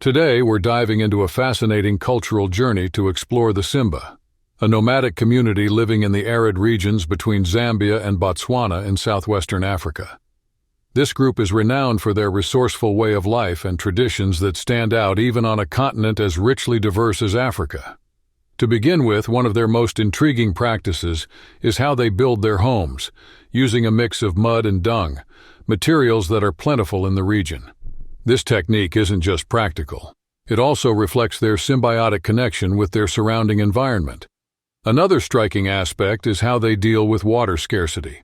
Today, we're diving into a fascinating cultural journey to explore the Himba, a nomadic community living in the arid regions between Zambia and Botswana in southwestern Africa. This group is renowned for their resourceful way of life and traditions that stand out even on a continent as richly diverse as Africa. To begin with, one of their most intriguing practices is how they build their homes, using a mix of mud and dung, materials that are plentiful in the region. This technique isn't just practical. It also reflects their symbiotic connection with their surrounding environment. Another striking aspect is how they deal with water scarcity.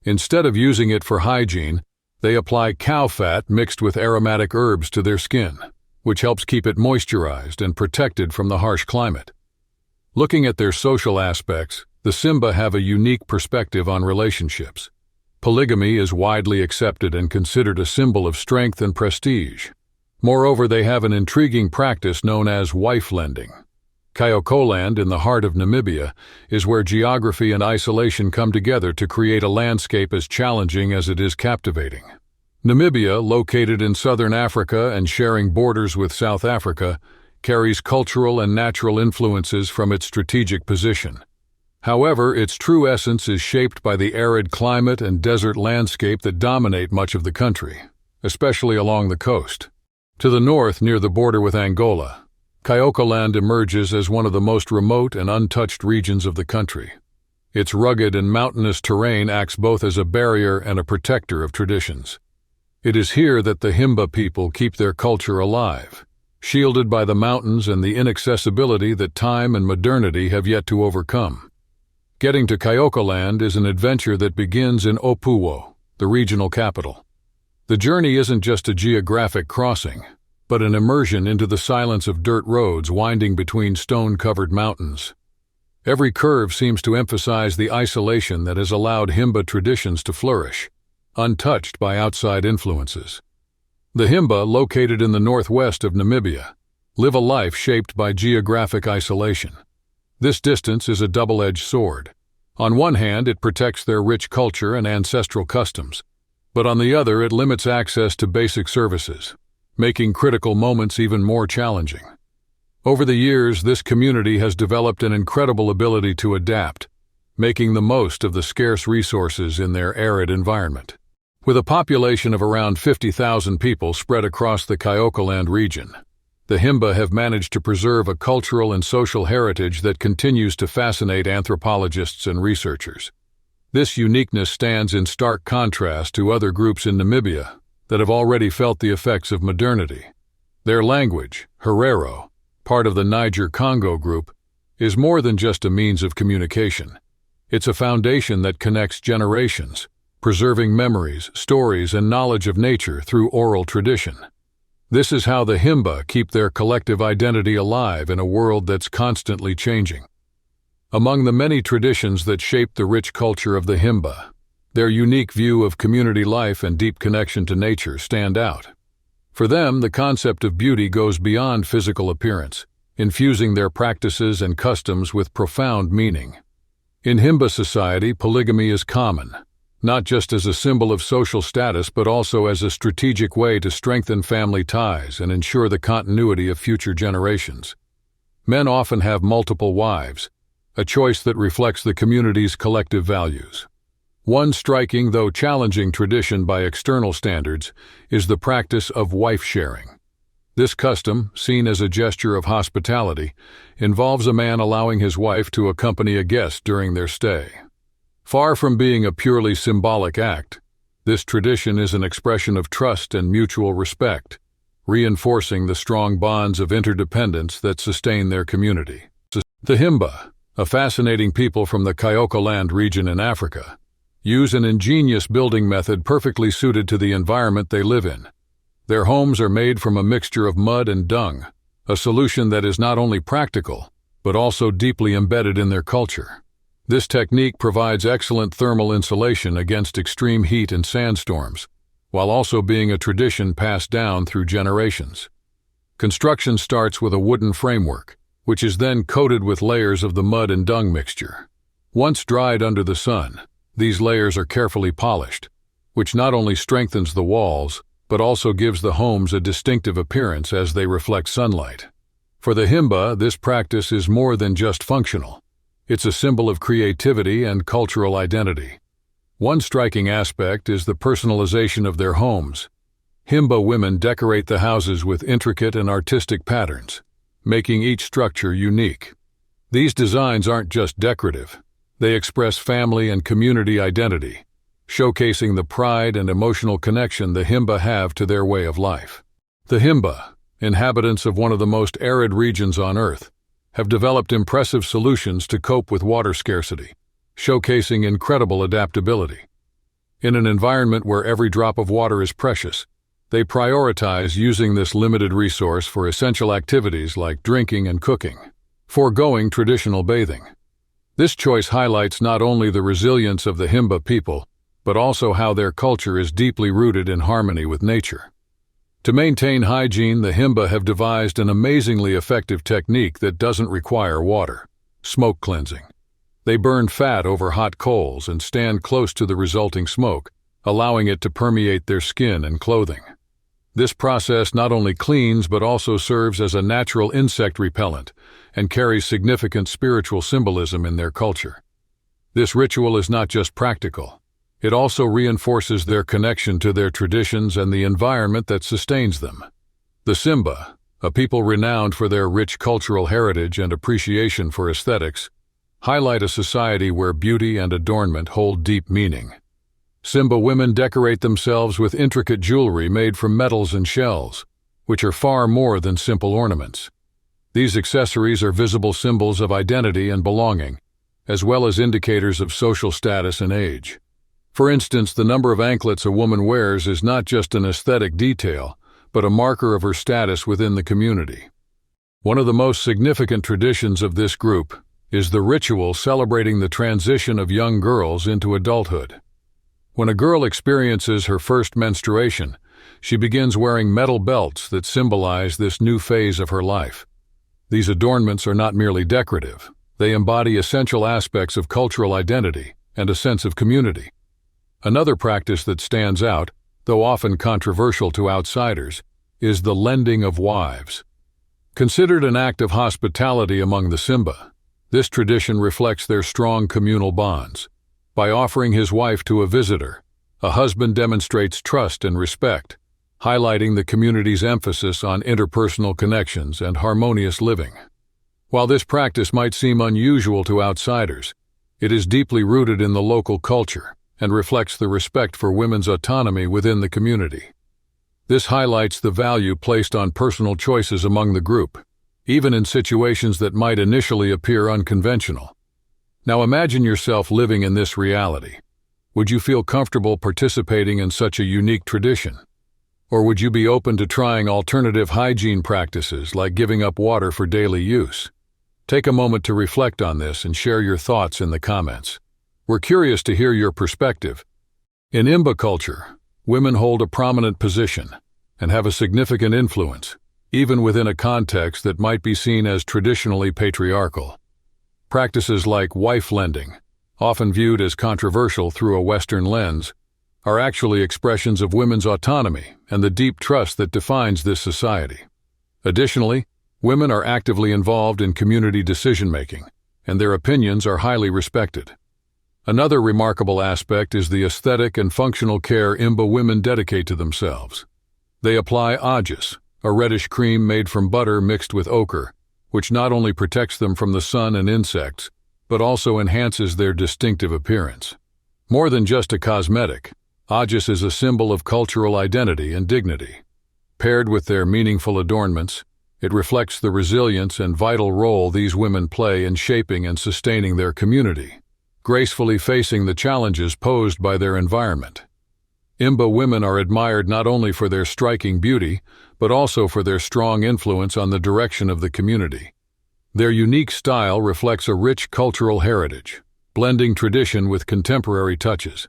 Instead of using it for hygiene, they apply cow fat mixed with aromatic herbs to their skin, which helps keep it moisturized and protected from the harsh climate. Looking at their social aspects, the Himba have a unique perspective on relationships. Polygamy is widely accepted and considered a symbol of strength and prestige. Moreover, they have an intriguing practice known as wife-lending. Kyokoland, in the heart of Namibia, is where geography and isolation come together to create a landscape as challenging as it is captivating. Namibia, located in southern Africa and sharing borders with South Africa, carries cultural and natural influences from its strategic position. However, its true essence is shaped by the arid climate and desert landscape that dominate much of the country, especially along the coast. To the north, near the border with Angola, Kyokoland emerges as one of the most remote and untouched regions of the country. Its rugged and mountainous terrain acts both as a barrier and a protector of traditions. It is here that the Himba people keep their culture alive, shielded by the mountains and the inaccessibility that time and modernity have yet to overcome. Getting to Kyokoland is an adventure that begins in Opuwo, the regional capital. The journey isn't just a geographic crossing, but an immersion into the silence of dirt roads winding between stone-covered mountains. Every curve seems to emphasize the isolation that has allowed Himba traditions to flourish, untouched by outside influences. The Himba, located in the northwest of Namibia, live a life shaped by geographic isolation. This distance is a double-edged sword. On one hand, it protects their rich culture and ancestral customs, but on the other, it limits access to basic services, making critical moments even more challenging. Over the years, this community has developed an incredible ability to adapt, making the most of the scarce resources in their arid environment. With a population of around 50,000 people spread across the Kyokoland region, the Himba have managed to preserve a cultural and social heritage that continues to fascinate anthropologists and researchers. This uniqueness stands in stark contrast to other groups in Namibia that have already felt the effects of modernity. Their language, Herero, part of the Niger-Congo group, is more than just a means of communication. It's a foundation that connects generations, preserving memories, stories, and knowledge of nature through oral tradition. This is how the Himba keep their collective identity alive in a world that's constantly changing. Among the many traditions that shape the rich culture of the Himba, their unique view of community life and deep connection to nature stand out. For them, the concept of beauty goes beyond physical appearance, infusing their practices and customs with profound meaning. In Himba society, polygamy is common, not just as a symbol of social status but also as a strategic way to strengthen family ties and ensure the continuity of future generations. Men often have multiple wives, a choice that reflects the community's collective values. One striking, though challenging, tradition by external standards is the practice of wife-sharing. This custom, seen as a gesture of hospitality, involves a man allowing his wife to accompany a guest during their stay. Far from being a purely symbolic act, this tradition is an expression of trust and mutual respect, reinforcing the strong bonds of interdependence that sustain their community. The Himba, a fascinating people from the Kyokoland region in Africa, use an ingenious building method perfectly suited to the environment they live in. Their homes are made from a mixture of mud and dung, a solution that is not only practical, but also deeply embedded in their culture. This technique provides excellent thermal insulation against extreme heat and sandstorms, while also being a tradition passed down through generations. Construction starts with a wooden framework, which is then coated with layers of the mud and dung mixture. Once dried under the sun, these layers are carefully polished, which not only strengthens the walls, but also gives the homes a distinctive appearance as they reflect sunlight. For the Himba, this practice is more than just functional. It's a symbol of creativity and cultural identity. One striking aspect is the personalization of their homes. Himba women decorate the houses with intricate and artistic patterns, making each structure unique. These designs aren't just decorative. They express family and community identity, showcasing the pride and emotional connection the Himba have to their way of life. The Himba, inhabitants of one of the most arid regions on Earth, have developed impressive solutions to cope with water scarcity, showcasing incredible adaptability. In an environment where every drop of water is precious, they prioritize using this limited resource for essential activities like drinking and cooking, foregoing traditional bathing. This choice highlights not only the resilience of the Himba people, but also how their culture is deeply rooted in harmony with nature. To maintain hygiene, the Himba have devised an amazingly effective technique that doesn't require water: smoke cleansing. They burn fat over hot coals and stand close to the resulting smoke, allowing it to permeate their skin and clothing. This process not only cleans but also serves as a natural insect repellent and carries significant spiritual symbolism in their culture. This ritual is not just practical. It also reinforces their connection to their traditions and the environment that sustains them. The Simba, a people renowned for their rich cultural heritage and appreciation for aesthetics, highlight a society where beauty and adornment hold deep meaning. Simba women decorate themselves with intricate jewelry made from metals and shells, which are far more than simple ornaments. These accessories are visible symbols of identity and belonging, as well as indicators of social status and age. For instance, the number of anklets a woman wears is not just an aesthetic detail, but a marker of her status within the community. One of the most significant traditions of this group is the ritual celebrating the transition of young girls into adulthood. When a girl experiences her first menstruation, she begins wearing metal belts that symbolize this new phase of her life. These adornments are not merely decorative. They embody essential aspects of cultural identity and a sense of community. Another practice that stands out, though often controversial to outsiders, is the lending of wives. Considered an act of hospitality among the Simba, this tradition reflects their strong communal bonds. By offering his wife to a visitor, a husband demonstrates trust and respect, highlighting the community's emphasis on interpersonal connections and harmonious living. While this practice might seem unusual to outsiders, it is deeply rooted in the local culture and reflects the respect for women's autonomy within the community. This highlights the value placed on personal choices among the group, even in situations that might initially appear unconventional. Now imagine yourself living in this reality. Would you feel comfortable participating in such a unique tradition? Or would you be open to trying alternative hygiene practices like giving up water for daily use? Take a moment to reflect on this and share your thoughts in the comments. We're curious to hear your perspective. In Himba culture, women hold a prominent position and have a significant influence, even within a context that might be seen as traditionally patriarchal. Practices like wife lending, often viewed as controversial through a Western lens, are actually expressions of women's autonomy and the deep trust that defines this society. Additionally, women are actively involved in community decision-making, and their opinions are highly respected. Another remarkable aspect is the aesthetic and functional care Himba women dedicate to themselves. They apply ajus, a reddish cream made from butter mixed with ochre, which not only protects them from the sun and insects, but also enhances their distinctive appearance. More than just a cosmetic, ajus is a symbol of cultural identity and dignity. Paired with their meaningful adornments, it reflects the resilience and vital role these women play in shaping and sustaining their community, gracefully facing the challenges posed by their environment. Himba women are admired not only for their striking beauty, but also for their strong influence on the direction of the community. Their unique style reflects a rich cultural heritage, blending tradition with contemporary touches.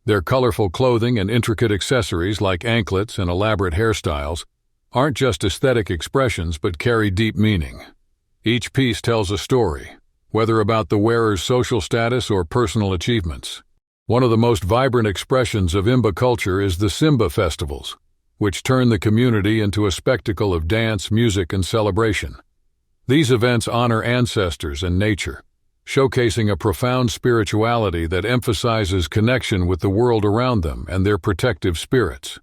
Their colorful clothing and intricate accessories like anklets and elaborate hairstyles aren't just aesthetic expressions but carry deep meaning. Each piece tells a story, whether about the wearer's social status or personal achievements. One of the most vibrant expressions of Himba culture is the Simba festivals, which turn the community into a spectacle of dance, music, and celebration. These events honor ancestors and nature, showcasing a profound spirituality that emphasizes connection with the world around them and their protective spirits.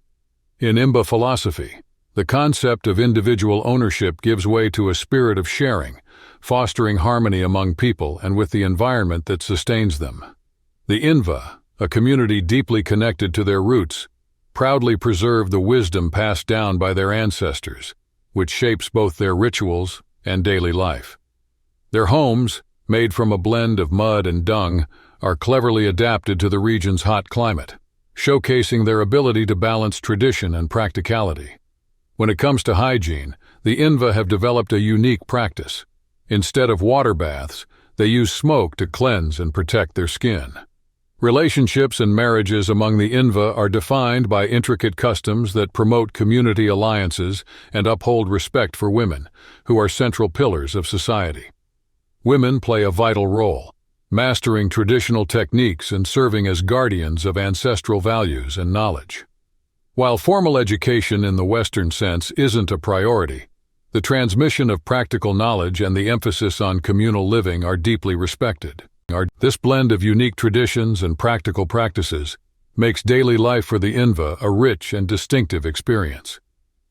In Himba philosophy, the concept of individual ownership gives way to a spirit of sharing, fostering harmony among people and with the environment that sustains them. The Inva, a community deeply connected to their roots, proudly preserve the wisdom passed down by their ancestors, which shapes both their rituals and daily life. Their homes, made from a blend of mud and dung, are cleverly adapted to the region's hot climate, showcasing their ability to balance tradition and practicality. When it comes to hygiene, the Inva have developed a unique practice. Instead of water baths, they use smoke to cleanse and protect their skin. Relationships and marriages among the Inva are defined by intricate customs that promote community alliances and uphold respect for women, who are central pillars of society. Women play a vital role, mastering traditional techniques and serving as guardians of ancestral values and knowledge. While formal education in the Western sense isn't a priority, the transmission of practical knowledge and the emphasis on communal living are deeply respected. This blend of unique traditions and practical practices makes daily life for the Inva a rich and distinctive experience.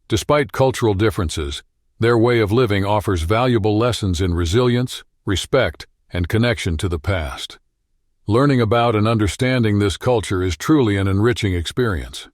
Despite cultural differences, their way of living offers valuable lessons in resilience, respect, and connection to the past. Learning about and understanding this culture is truly an enriching experience.